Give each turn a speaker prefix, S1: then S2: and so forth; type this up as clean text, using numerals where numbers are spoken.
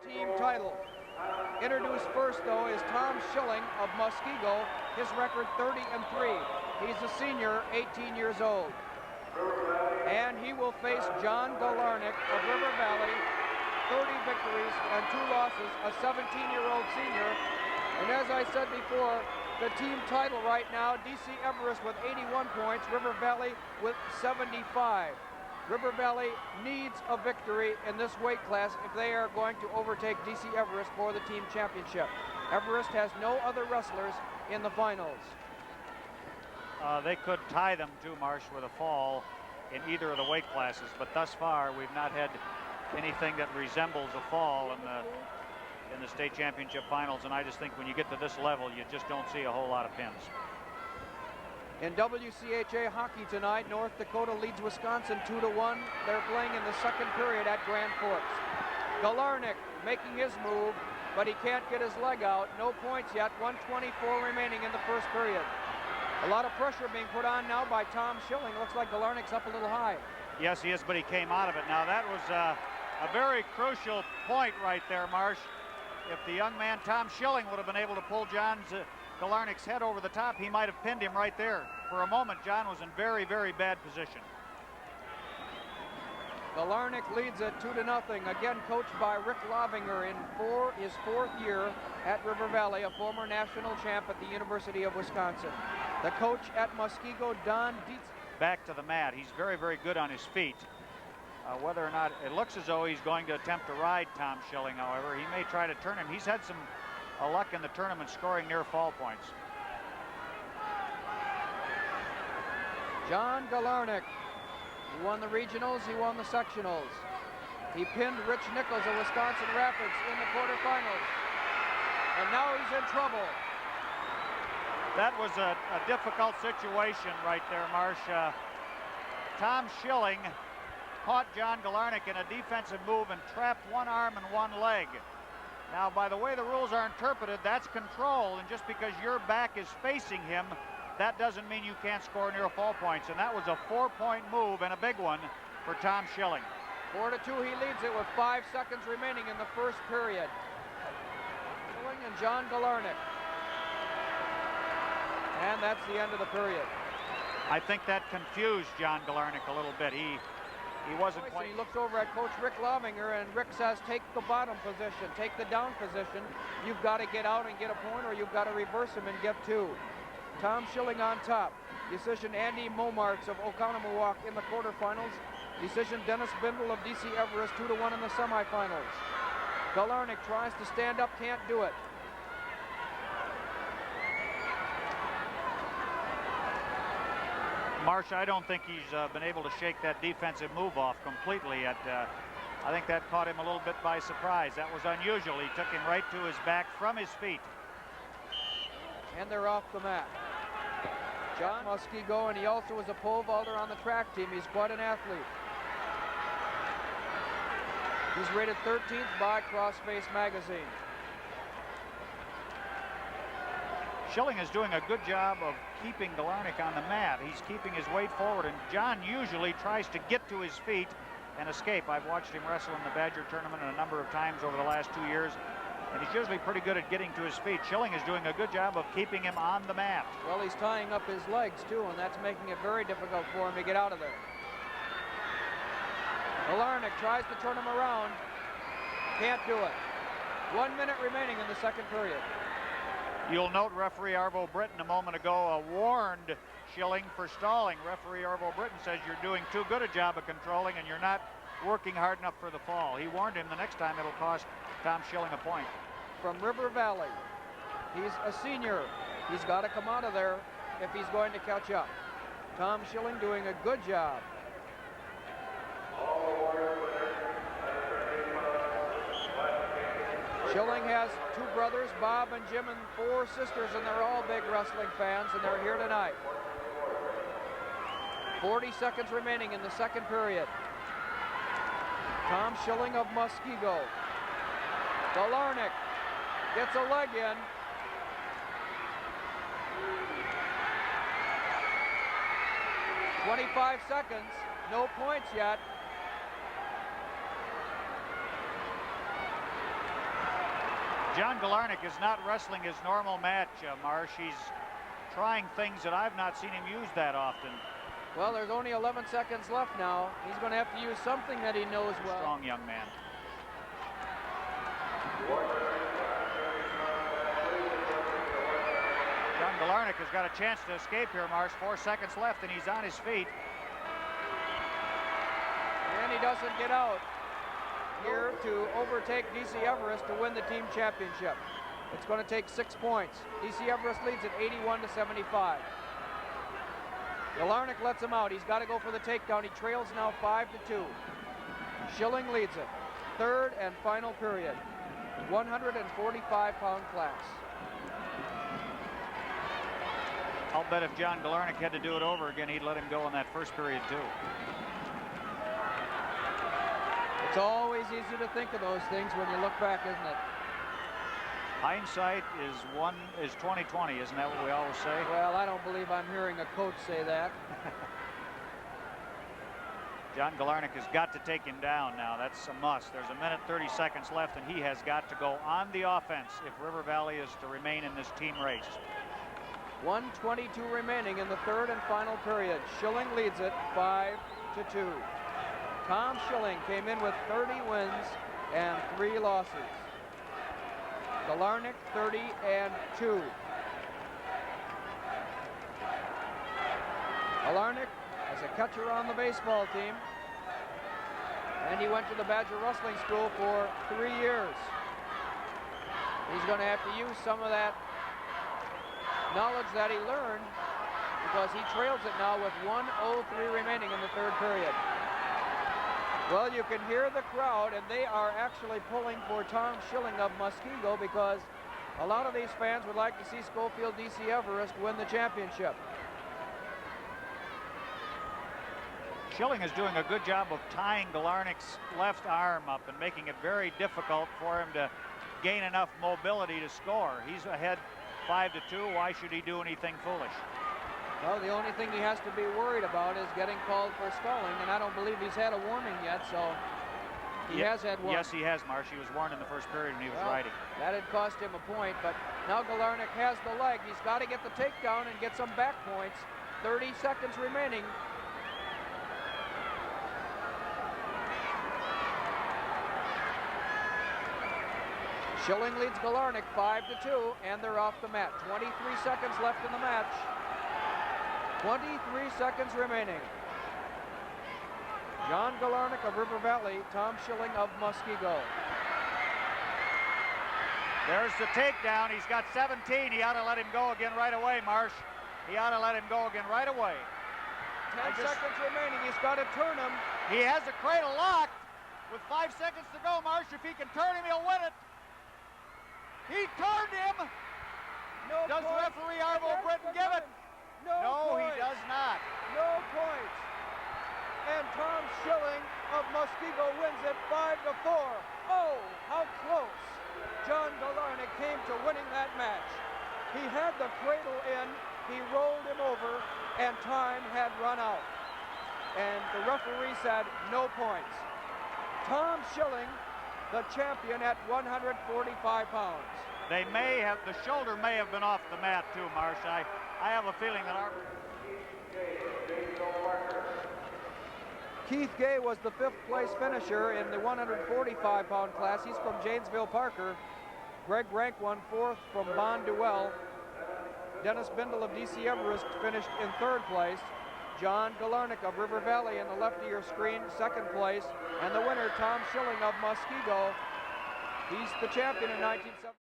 S1: team title. Introduced first, though, is Tom Schilling of Muskego. His record 30-3. He's a senior, 18 years old. And he will face John Galarnyk of River Valley, 30 victories and 2 losses, a 17-year-old senior. And as I said before, the team title right now, DC Everest with 81 points, River Valley with 75. River Valley needs a victory in this weight class if they are going to overtake DC Everest for the team championship. Everest has no other wrestlers in the finals.
S2: They could tie them too, Marsh, with a fall in either of the weight classes, but thus far we've not had anything that resembles a fall in the state championship finals, and I just think when you get to this level, you just don't see a whole lot of pins.
S1: In WCHA hockey tonight, North Dakota leads Wisconsin 2-1. They're playing in the second period at Grand Forks. Galarnyk making his move, but he can't get his leg out. No points yet, 1:24 remaining in the first period. A lot of pressure being put on now by Tom Schilling. Looks like Galarnyk's up a little high.
S2: Yes, he is, but he came out of it. Now that was a very crucial point right there, Marsh. If the young man Tom Schilling would have been able to pull Galarnyk's head over the top, he might have pinned him right there. For a moment, John was in very, very bad position.
S1: Galarnyk leads it 2-0. Again, coached by Rick Lovinger in his 4th year at River Valley, a former national champ at the University of Wisconsin. The coach at Muskego, Don Dietz.
S2: Back to the mat. He's very, very good on his feet. Whether or not it looks as though he's going to attempt to ride Tom Schilling, however, he may try to turn him. He's had some luck in the tournament scoring near fall points.
S1: John Galarnyk. He won the regionals, he won the sectionals. He pinned Rich Nichols of Wisconsin Rapids in the quarterfinals. And now he's in trouble.
S2: That was a difficult situation right there, Marsh. Tom Schilling caught John Galarnyk in a defensive move and trapped one arm and one leg. Now, by the way the rules are interpreted, that's control, and just because your back is facing him, that doesn't mean you can't score near fall points, and that was a 4-point move and a big one for Tom Schilling.
S1: 4-2, he leads it with 5 seconds remaining in the first period. Schilling and John Galarnyk. And that's the end of the period.
S2: I think that confused John Galarnyk a little bit. He wasn't quite...
S1: He looks over at Coach Rick Lovinger, and Rick says, take the bottom position, take the down position. You've got to get out and get a point, or you've got to reverse him and get 2. Tom Schilling on top. Decision Andy Momarts of Oconomowoc in the quarterfinals. Decision Dennis Bindle of DC Everest 2-1 in the semifinals. Galarnyk tries to stand up, can't do it.
S2: Marsh, I don't think he's been able to shake that defensive move off completely yet. I think that caught him a little bit by surprise. That was unusual. He took him right to his back from his feet.
S1: And they're off the mat. John Muskego, and he also is a pole vaulter on the track team. He's quite an athlete. He's rated 13th by Crossface magazine.
S2: Schilling is doing a good job of keeping Galarnyk on the mat. He's keeping his weight forward, and John usually tries to get to his feet and escape. I've watched him wrestle in the Badger tournament a number of times over the last 2 years, and he's usually pretty good at getting to his feet. Schilling is doing a good job of keeping him on the mat.
S1: Well, he's tying up his legs, too, and that's making it very difficult for him to get out of there. Galarnyk tries to turn him around. Can't do it. 1 minute remaining in the second period.
S2: You'll note referee Arvo Britton a moment ago warned Schilling for stalling. Referee Arvo Britton says you're doing too good a job of controlling and you're not working hard enough for the fall. He warned him the next time it'll cost Tom Schilling a point.
S1: From River Valley, he's a senior. He's got to come out of there if he's going to catch up. Tom Schilling doing a good job. Schilling has 2 brothers, Bob and Jim, and 4 sisters, and they're all big wrestling fans, and they're here tonight. 40 seconds remaining in the second period. Tom Schilling of Muskego. Galarnyk gets a leg in. "25 seconds, no points yet.
S2: John Galarnyk is not wrestling his normal match, Marsh. He's trying things that I've not seen him use that often.
S1: Well, there's only 11 seconds left now. He's going to have to use something that he knows well.
S2: Strong young man. John Galarnyk has got a chance to escape here, Marsh. 4 seconds left, and he's on his feet.
S1: And he doesn't get out here to overtake DC Everest to win the team championship. It's going to take 6 points. DC Everest leads at 81-75. Galarnyk lets him out. He's got to go for the takedown. He trails now 5-2. Schilling leads it. Third and final period. 145-pound class.
S2: I'll bet if John Galarnyk had to do it over again, he'd let him go in that first period too.
S1: It's always easy to think of those things when you look back, isn't it?
S2: Hindsight is 20/20, isn't that what we always say?
S1: Well, I don't believe I'm hearing a coach say that.
S2: John Galarnyk has got to take him down now. That's a must. There's 1 minute 30 seconds left, and he has got to go on the offense if River Valley is to remain in this team race.
S1: 1:22 remaining in the third and final period. Schilling leads it 5-2. Tom Schilling came in with 30 wins and 3 losses. Galarnyk 30-2. Galarnyk as a catcher on the baseball team, and he went to the Badger Wrestling School for 3 years. He's going to have to use some of that knowledge that he learned, because he trails it now with 1:03 remaining in the third period. Well, you can hear the crowd, and they are actually pulling for Tom Schilling of Muskego, because a lot of these fans would like to see Schofield DC Everest win the championship.
S2: Schilling is doing a good job of tying Galarnyk's left arm up and making it very difficult for him to gain enough mobility to score. He's ahead 5-2. Why should he do anything foolish?
S1: Well, the only thing he has to be worried about is getting called for stalling, and I don't believe he's had a warning yet, so he has had one.
S2: Yes, he has, Marsh. He was warned in the first period when he was riding.
S1: That had cost him a point, but now Galarnyk has the leg. He's got to get the takedown and get some back points. 30 seconds remaining. Schilling leads Galarnyk 5-2, and they're off the mat. 23 seconds left in the match. 23 seconds remaining. John Galarnyk of River Valley, Tom Schilling of Muskego.
S2: There's the takedown. He's got 17. He ought to let him go again right away, Marsh. He ought to let him go again right away.
S1: 10 seconds remaining. He's got to turn him.
S2: He has the cradle locked with 5 seconds to go, Marsh. If he can turn him, he'll win it. He turned him.
S1: No
S2: does
S1: points.
S2: referee Arvo Britton give it?
S1: No,
S2: he does not.
S1: No points. And Tom Schilling of Muskego wins it 5-4. Oh, how close John Galarnyk came to winning that match. He had the cradle in, he rolled him over, and time had run out. And the referee said no points. Tom Schilling, the champion at 145 pounds.
S2: They may have, the shoulder may have been off the mat too, Marsh. I have a feeling that our...
S1: Keith Gay was the 5th place finisher in the 145-pound class. He's from Janesville, Parker. Greg Rank won 4th from Bonduel. Dennis Bindle of DC Everest finished in 3rd place. John Galarnyk of River Valley in the left of your screen, 2nd place. And the winner, Tom Schilling of Muskego. He's the champion in 1970.